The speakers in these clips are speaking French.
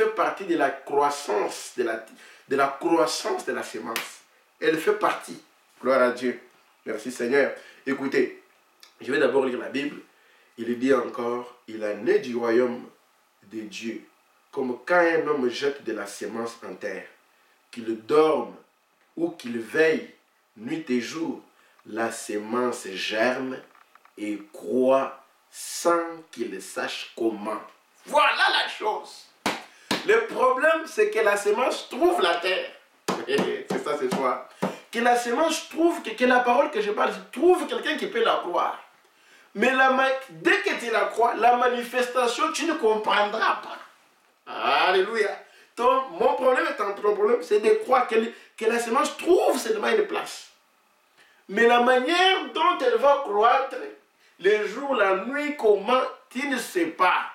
fait partie de la croissance de la croissance de la sémence. Elle fait partie. Gloire à Dieu. Merci Seigneur. Écoutez, je vais d'abord lire la Bible. Il dit encore, il est né du royaume de Dieu, comme quand un homme jette de la sémence en terre, qu'il dorme ou qu'il veille nuit et jour, la sémence germe et croît sans qu'il sache comment. Voilà la chose. Le problème, c'est que la sémence trouve la terre. C'est ça ce soir. Que la sémence trouve, que la parole que je parle, trouve quelqu'un qui peut la croire. Mais dès que tu la crois, la manifestation, tu ne comprendras pas. Alléluia. Donc, mon problème c'est de croire que la sémence trouve seulement une place. Mais la manière dont elle va croître, les jours, la nuit, comment, tu ne sais pas.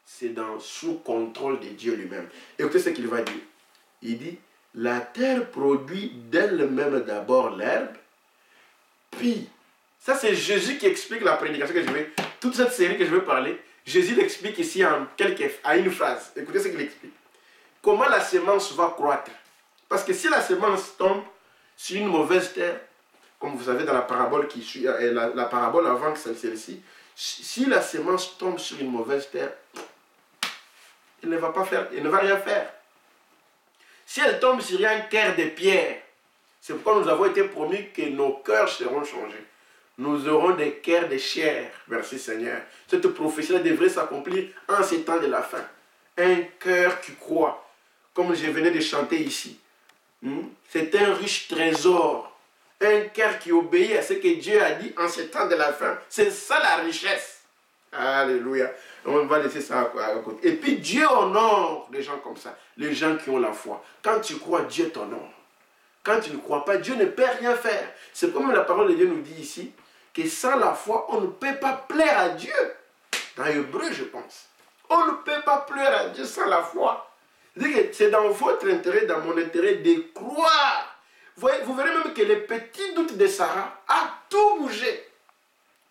C'est sous contrôle de Dieu lui-même. Écoutez ce qu'il va dire. Il dit, la terre produit d'elle-même d'abord l'herbe, puis, ça c'est Jésus qui explique la prédication que je vais, toute cette série que je vais parler, Jésus l'explique ici à une phrase. Écoutez ce qu'il explique. Comment la sémence va croître. Parce que si la sémence tombe sur une mauvaise terre, comme vous savez dans la parabole qui suit, la parabole avant que celle-ci, si la sémence tombe sur une mauvaise terre, elle ne va rien faire. Si elle tombe sur un cœur de pierre, c'est pourquoi nous avons été promis que nos cœurs seront changés. Nous aurons des cœurs de chair. Merci Seigneur. Cette prophétie devrait s'accomplir en ces temps de la fin. Un cœur qui croit, comme je venais de chanter ici. C'est un riche trésor. Un cœur qui obéit à ce que Dieu a dit en ces temps de la fin. C'est ça la richesse. Alléluia. On va laisser ça à côté. Et puis Dieu honore les gens comme ça. Les gens qui ont la foi. Quand tu crois, Dieu t'honore. Quand tu ne crois pas, Dieu ne peut rien faire. C'est comme la parole de Dieu nous dit ici, que sans la foi, on ne peut pas plaire à Dieu. Dans Hébreu, je pense. On ne peut pas plaire à Dieu sans la foi. C'est dans votre intérêt, dans mon intérêt de croire. Vous verrez même que le petit doute de Sarah a tout bougé.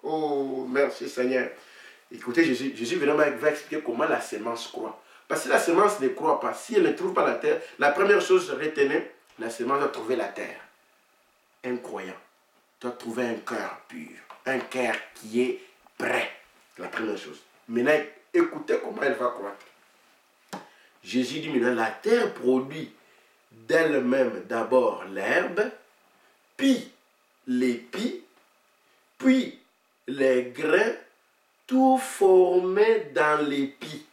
Oh, merci Seigneur. Écoutez, Jésus va expliquer comment la sémence croît. Parce que la sémence ne croît pas. Si elle ne trouve pas la terre, la première chose, retenez, la sémence doit trouver la terre. Un croyant doit trouver un cœur pur. Un cœur qui est prêt. C'est la première chose. Maintenant, écoutez comment elle va croître. Jésus dit maintenant, la terre produit d'elle-même d'abord l'herbe, puis l'épi, puis les grains, tout formé dans l'épi.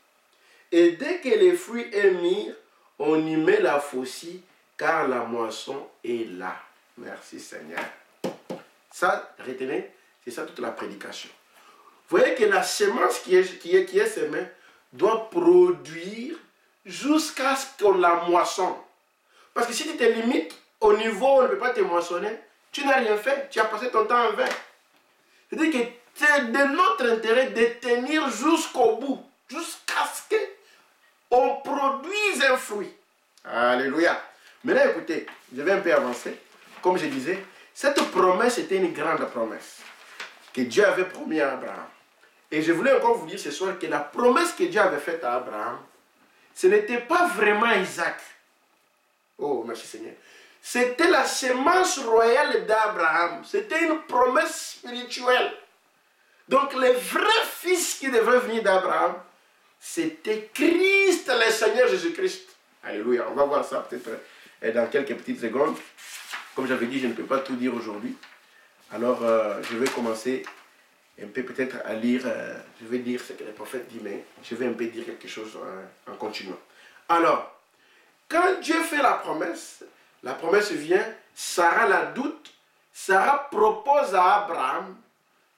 Et dès que les fruits émirent, on y met la faucille, car la moisson est là. Merci Seigneur. Ça, retenez, c'est ça toute la prédication. Vous voyez que la semence qui est semée doit produire jusqu'à ce qu'on la moissonne. Parce que si tu te limites au niveau où on ne peut pas te moissonner, tu n'as rien fait. Tu as passé ton temps en vain. C'est-à-dire que c'est de notre intérêt de tenir jusqu'au bout, jusqu'à ce qu'on produise un fruit. Alléluia. Maintenant, écoutez, je vais un peu avancer. Comme je disais, cette promesse était une grande promesse que Dieu avait promis à Abraham. Et je voulais encore vous dire ce soir que la promesse que Dieu avait faite à Abraham, ce n'était pas vraiment Isaac. Oh, merci Seigneur. C'était la semence royale d'Abraham. C'était une promesse spirituelle. Donc, le vrai fils qui devrait venir d'Abraham, c'était Christ, le Seigneur Jésus-Christ. Alléluia. On va voir ça peut-être dans quelques petites secondes. Comme j'avais dit, je ne peux pas tout dire aujourd'hui. Alors, je vais commencer un peu peut-être à lire, je vais dire ce que le prophète dit, mais je vais un peu dire quelque chose en continuant. Alors, quand Dieu fait la promesse vient, Sarah la doute, Sarah propose à Abraham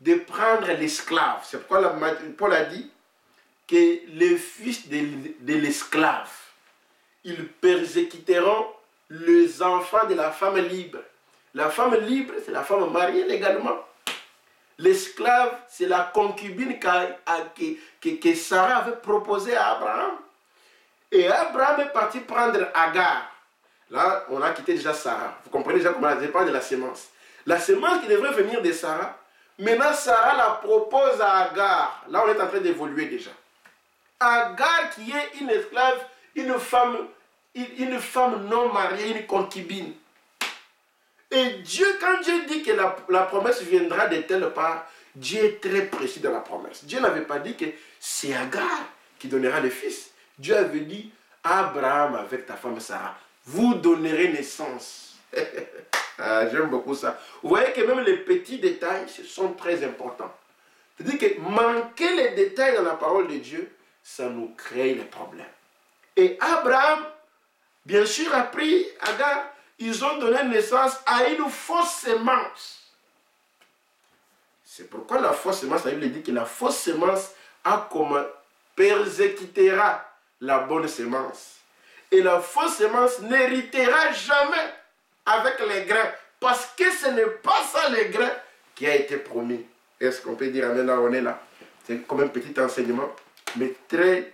de prendre l'esclave. C'est pourquoi Paul a dit que les fils de l'esclave, ils persécuteront les enfants de la femme libre. La femme libre, c'est la femme mariée légalement. L'esclave, c'est la concubine que Sarah avait proposée à Abraham. Et Abraham est parti prendre Agar. Là, on a quitté déjà Sarah. Vous comprenez déjà comment elle dépend de la sémence. La sémence qui devrait venir de Sarah, maintenant Sarah la propose à Agar. Là, on est en train d'évoluer déjà. Agar qui est une esclave une femme non mariée, une concubine. Et Dieu, quand Dieu dit que la promesse viendra de telle part, Dieu est très précis dans la promesse. Dieu n'avait pas dit que c'est Agar qui donnera le fils. Dieu avait dit, Abraham avec ta femme Sarah, vous donnerez naissance. Ah, j'aime beaucoup ça. Vous voyez que même les petits détails, ce sont très importants. C'est-à-dire que manquer les détails dans la parole de Dieu, ça nous crée des problèmes. Et Abraham, bien sûr, a pris Agar, ils ont donné naissance à une fausse semence. C'est pourquoi la fausse semence, la Bible dit que la fausse semence a comme persécutera la bonne semence. Et la fausse semence n'héritera jamais avec les grains, parce que ce n'est pas ça les grains qui a été promis. Est-ce qu'on peut dire amen là, on est là? C'est comme un petit enseignement, mais très,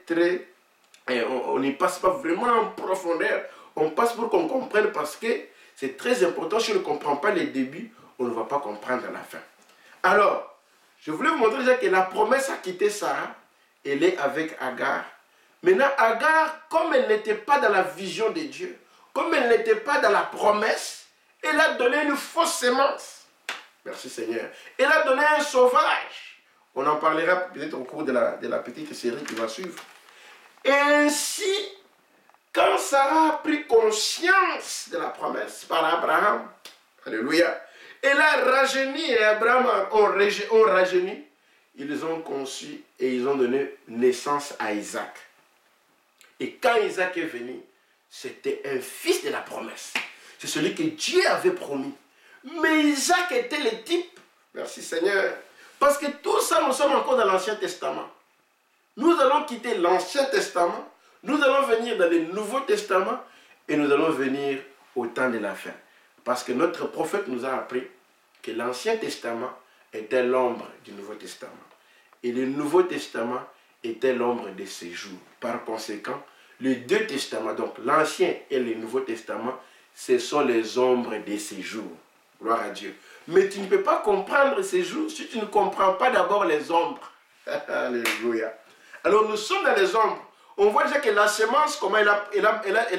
on n'y passe pas vraiment en profondeur. On passe pour qu'on comprenne, parce que c'est très important. Si on ne comprend pas les débuts, on ne va pas comprendre la fin. Alors, je voulais vous montrer déjà que la promesse a quitté Sarah. Elle est avec Agar. Maintenant, Agar, comme elle n'était pas dans la vision de Dieu, comme elle n'était pas dans la promesse, elle a donné une fausse semence. Merci Seigneur. Elle a donné un sauvage. On en parlera peut-être au cours de la petite série qui va suivre. Et ainsi, quand Sarah a pris conscience de la promesse par Abraham, alléluia, elle a rajeuni et Abraham ont rajeuni. Ils ont conçu et ils ont donné naissance à Isaac. Et quand Isaac est venu, c'était un fils de la promesse. C'est celui que Dieu avait promis. Mais Isaac était le type. Merci Seigneur. Parce que tout ça, nous sommes encore dans l'Ancien Testament. Nous allons quitter l'Ancien Testament. Nous allons venir dans le Nouveau Testament. Et nous allons venir au temps de la fin. Parce que notre prophète nous a appris que l'Ancien Testament était l'ombre du Nouveau Testament. Et le Nouveau Testament était l'ombre de ses jours. Par conséquent, les deux testaments, donc l'Ancien et le Nouveau Testament, ce sont les ombres de ses jours. Gloire à Dieu. Mais tu ne peux pas comprendre ces jours si tu ne comprends pas d'abord les ombres. Alléluia. Alors nous sommes dans les ombres. On voit déjà que la semence, comment elle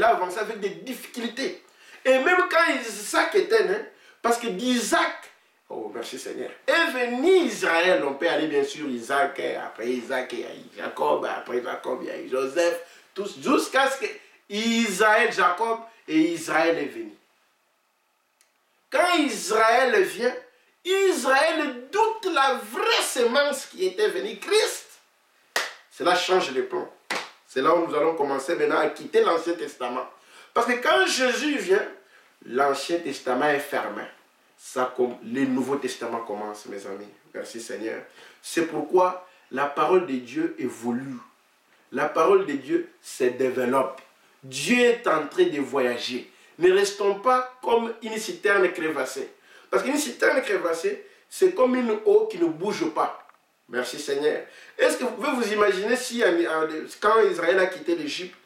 a avancé avec des difficultés. Et même quand Isaac était né, parce que d'Isaac, oh merci Seigneur, est venu Israël. On peut aller bien sûr Isaac, après Isaac, il y a Jacob, après Jacob, il y a Joseph, tous, jusqu'à ce que Jacob et Israël est venu. Quand Israël vient, Israël doute la vraie semence qui était venue, Christ. Cela change les plans. C'est là où nous allons commencer maintenant à quitter l'Ancien Testament. Parce que quand Jésus vient, l'Ancien Testament est fermé. Le Nouveau Testament commence, mes amis. Merci Seigneur. C'est pourquoi la parole de Dieu évolue. La parole de Dieu se développe. Dieu est en train de voyager. Ne restons pas comme une citerne crévassée. Parce qu'une citerne crévassée, c'est comme une eau qui ne bouge pas. Merci Seigneur. Est-ce que vous pouvez vous imaginer si, quand Israël a quitté l'Égypte,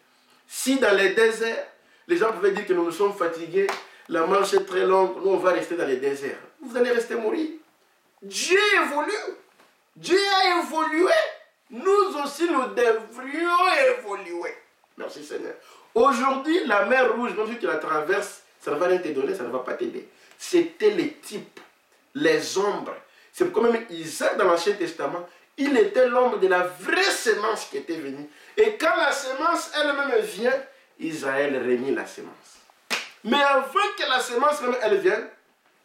si dans les déserts, les gens pouvaient dire que nous sommes fatigués, la marche est très longue, nous on va rester dans les déserts. Vous allez rester mourir. Dieu évolue. Dieu a évolué. Nous aussi, nous devrions évoluer. Merci Seigneur. Aujourd'hui, la mer Rouge, même si tu la traverses, ça ne va rien te donner, ça ne va pas t'aider. C'était les types, les ombres. C'est pourquoi même Isaac, dans l'Ancien Testament, il était l'ombre de la vraie semence qui était venue. Et quand la semence elle-même vient, Israël renie la semence. Mais avant que la semence même elle vienne,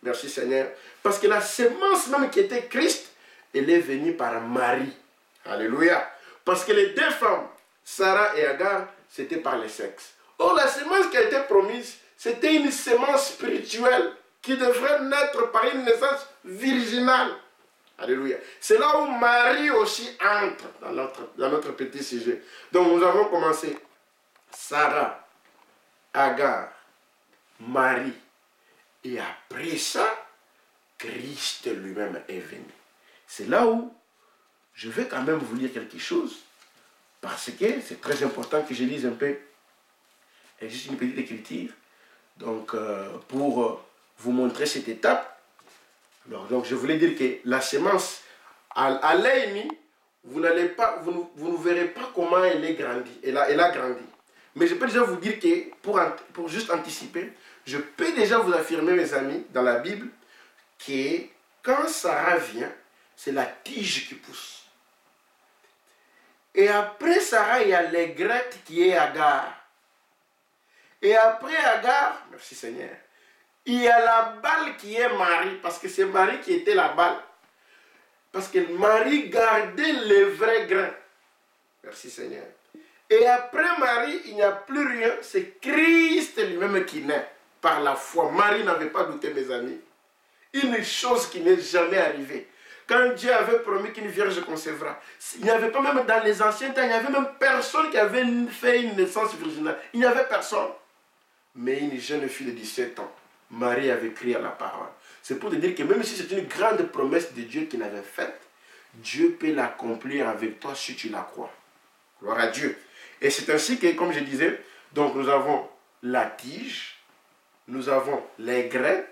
merci Seigneur, parce que la semence même qui était Christ, elle est venue par Marie. Alléluia. Parce que les deux femmes, Sarah et Agar, c'était par le sexe. Or, la semence qui a été promise, c'était une semence spirituelle qui devrait naître par une naissance virginale. Alléluia. C'est là où Marie aussi entre dans notre petit sujet. Donc, nous avons commencé Sarah, Agar, Marie. Et après ça, Christ lui-même est venu. C'est là où je vais quand même vous lire quelque chose, parce que c'est très important que je lise un peu, et juste une petite écriture, donc pour vous montrer cette étape. Alors, donc je voulais dire que la semence, à l'œil nu, vous ne verrez pas comment elle est grandie. Elle a grandi. Mais je peux déjà vous dire que, pour juste anticiper, je peux déjà vous affirmer, mes amis, dans la Bible, que quand Sarah vient, c'est la tige qui pousse. Et après Sarah, il y a l'aigrette qui est Agar. Et après Agar, merci Seigneur, il y a la balle qui est Marie, parce que c'est Marie qui était la balle. Parce que Marie gardait les vrais grains. Merci Seigneur. Et après Marie, il n'y a plus rien, c'est Christ lui-même qui naît par la foi. Marie n'avait pas douté, mes amis. Une chose qui n'est jamais arrivée. Quand Dieu avait promis qu'une vierge concevra, il n'y avait pas même dans les anciens temps, il n'y avait même personne qui avait fait une naissance virginale. Il n'y avait personne. Mais une jeune fille de 17 ans, Marie avait crié à la parole. C'est pour te dire que même si c'est une grande promesse de Dieu qu'il avait faite, Dieu peut l'accomplir avec toi si tu la crois. Gloire à Dieu. Et c'est ainsi que, comme je disais, donc nous avons la tige, nous avons les graines,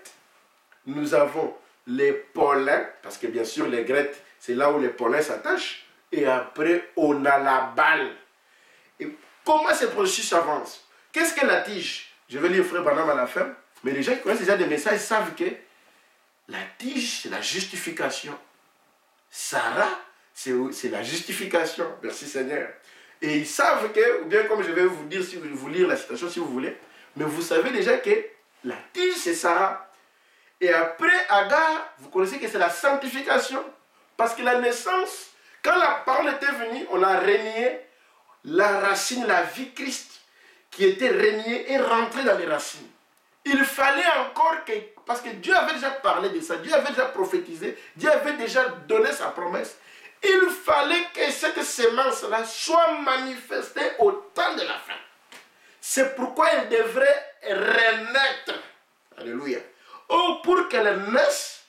nous avons les pollens, parce que bien sûr les graines, c'est là où les pollens s'attachent, et après on a la balle. Et comment ce processus avance? Qu'est-ce que la tige? Je vais lire Frère Branham à la fin, mais les gens qui connaissent déjà des messages savent que la tige, c'est la justification. Sarah, c'est la justification. Merci Seigneur. Et ils savent que, ou bien comme je vais vous dire, si vous lire la citation si vous voulez, mais vous savez déjà que la tige c'est Sarah. Et après Agar, vous connaissez que c'est la sanctification. Parce que la naissance, quand la parole était venue, on a renié la racine, la vie Christ, qui était reniée et rentrée dans les racines. Il fallait encore que, parce que Dieu avait déjà parlé de ça, Dieu avait déjà prophétisé, Dieu avait déjà donné sa promesse. Il fallait que cette semence-là soit manifestée au temps de la fin. C'est pourquoi elle devrait renaître. Alléluia. Oh, pour qu'elle naisse,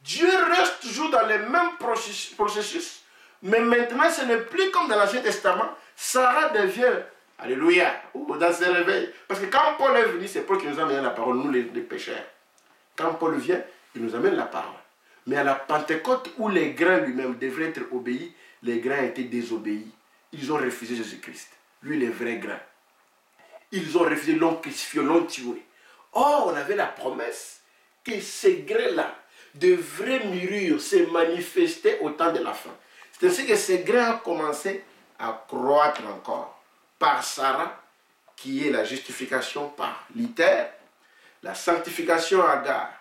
Dieu reste toujours dans le même processus. Mais maintenant, ce n'est plus comme dans l'Ancien Testament. Sarah devient, alléluia, dans ses réveils. Parce que quand Paul est venu, c'est Paul qui nous a amené la parole, nous les pécheurs. Quand Paul vient, il nous amène la parole. Mais à la Pentecôte, où les grains lui-même devraient être obéis, les grains étaient désobéis. Ils ont refusé Jésus-Christ. Lui, les vrais grains. Ils ont refusé, l'ont crucifié, l'ont tué. Or, on avait la promesse que ces grains-là devraient mûrir, se manifester au temps de la fin. C'est ainsi que ces grains ont commencé à croître encore. Par Sarah, qui est la justification par Luther, la sanctification Agar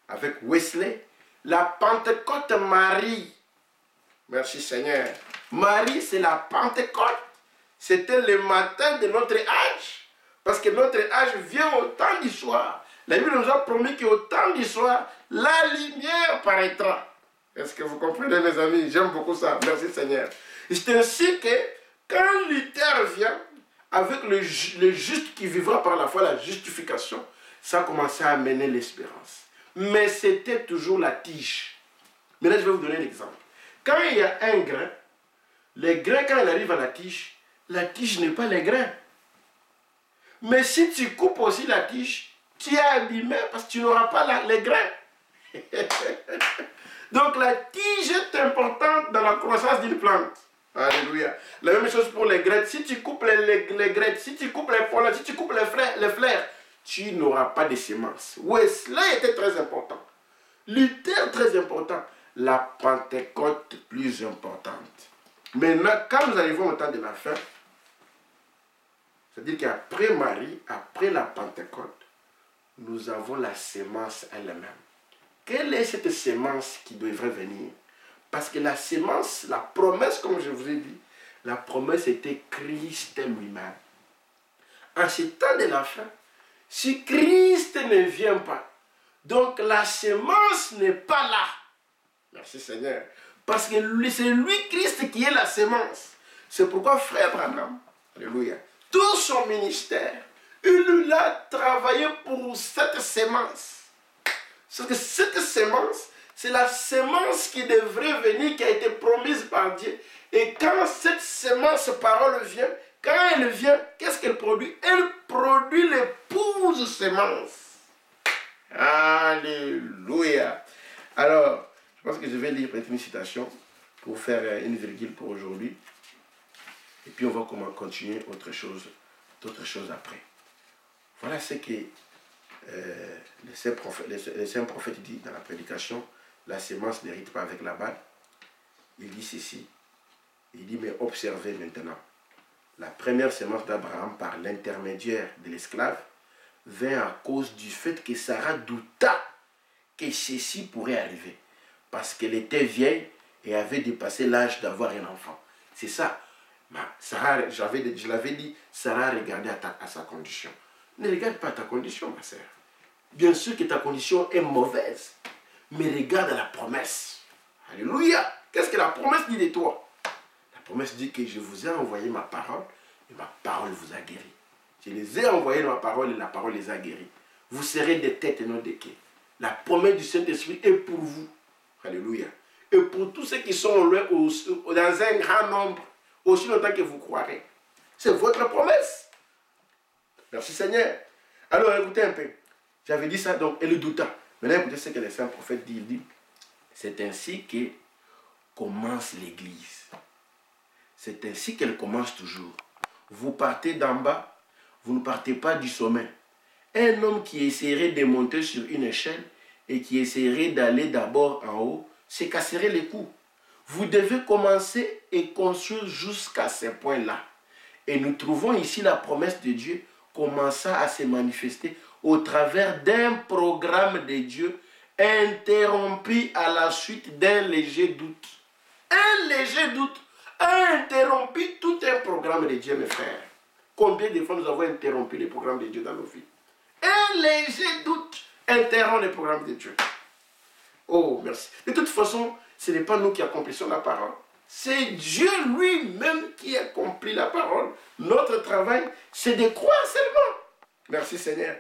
avec Wesley, la Pentecôte Marie. Merci Seigneur. Marie, c'est la Pentecôte. C'était le matin de notre âge. Parce que notre âge vient au temps du soir. La Bible nous a promis qu'au temps du soir, la lumière paraîtra. Est-ce que vous comprenez, mes amis? J'aime beaucoup ça. Merci Seigneur. C'est ainsi que quand Luther vient, avec le juste qui vivra par la foi, la justification, ça a commencé à amener l'espérance. Mais c'était toujours la tige. Mais là, je vais vous donner un exemple. Quand il y a un grain, les grains, quand il arrive à la tige n'est pas les grains. Mais si tu coupes aussi la tige, tu es abîmé parce que tu n'auras pas les grains. Donc la tige est importante dans la croissance d'une plante. Alléluia. La même chose pour les graines. Si tu coupes les graines, si tu coupes les pollens, si tu coupes les fleurs, tu n'auras pas de semences. Wesley était très important. Luther très important. La Pentecôte plus importante. Maintenant, quand nous arrivons au temps de la fin, c'est-à-dire qu'après Marie, après la Pentecôte, nous avons la sémence elle-même. Quelle est cette sémence qui devrait venir? Parce que la sémence, la promesse, comme je vous ai dit, la promesse était Christ lui-même. En ce temps de la fin, si Christ ne vient pas, donc la sémence n'est pas là. Merci Seigneur. Parce que c'est lui, Christ, qui est la sémence. C'est pourquoi Frère Branham, alléluia, tout son ministère, il a travaillé pour cette sémence. Parce que cette sémence, c'est la sémence qui devrait venir, qui a été promise par Dieu. Et quand cette sémence parole vient, quand elle vient, qu'est-ce qu'elle produit? Elle produit l'épouse sémence. Alléluia. Alors, je pense que je vais lire une citation pour faire une virgule pour aujourd'hui. Et puis on va continuer autre chose d'autres choses après. Voilà ce que le saint prophète dit dans la prédication. La sémence n'hérite pas avec la balle. Il dit ceci. Il dit, mais observez maintenant. La première sémence d'Abraham par l'intermédiaire de l'esclave vint à cause du fait que Sarah douta que ceci pourrait arriver. Parce qu'elle était vieille et avait dépassé l'âge d'avoir un enfant. C'est ça. Sarah, je l'avais dit, Sarah regardait à sa condition. Ne regarde pas ta condition, ma sœur. Bien sûr que ta condition est mauvaise, mais regarde à la promesse. Alléluia. Qu'est-ce que la promesse dit de toi? La promesse dit que je vous ai envoyé ma parole et ma parole vous a guéri. Je les ai envoyés ma parole et la parole les a guéris. Vous serez des têtes et non des quais. La promesse du Saint-Esprit est pour vous. Alléluia. Et pour tous ceux qui sont loin, dans un grand nombre, aussi longtemps que vous croirez. C'est votre promesse. Merci Seigneur. Alors écoutez un peu. J'avais dit ça, donc, et le douta. Maintenant écoutez ce que le saint prophète dit. Il dit, c'est ainsi que commence l'Église. C'est ainsi qu'elle commence toujours. Vous partez d'en bas, vous ne partez pas du sommet. Un homme qui essaierait de monter sur une échelle et qui essaierait d'aller d'abord en haut, se casserait les coups. Vous devez commencer et construire jusqu'à ce point-là. Et nous trouvons ici la promesse de Dieu commençant à se manifester au travers d'un programme de Dieu interrompu à la suite d'un léger doute. Un léger doute a interrompu tout un programme de Dieu, mes frères. Combien de fois nous avons interrompu les programmes de Dieu dans nos vies? Un léger doute interrompt les programmes de Dieu. Oh, merci. De toute façon, ce n'est pas nous qui accomplissons la parole. C'est Dieu lui-même qui accomplit la parole. Notre travail, c'est de croire seulement. Merci Seigneur.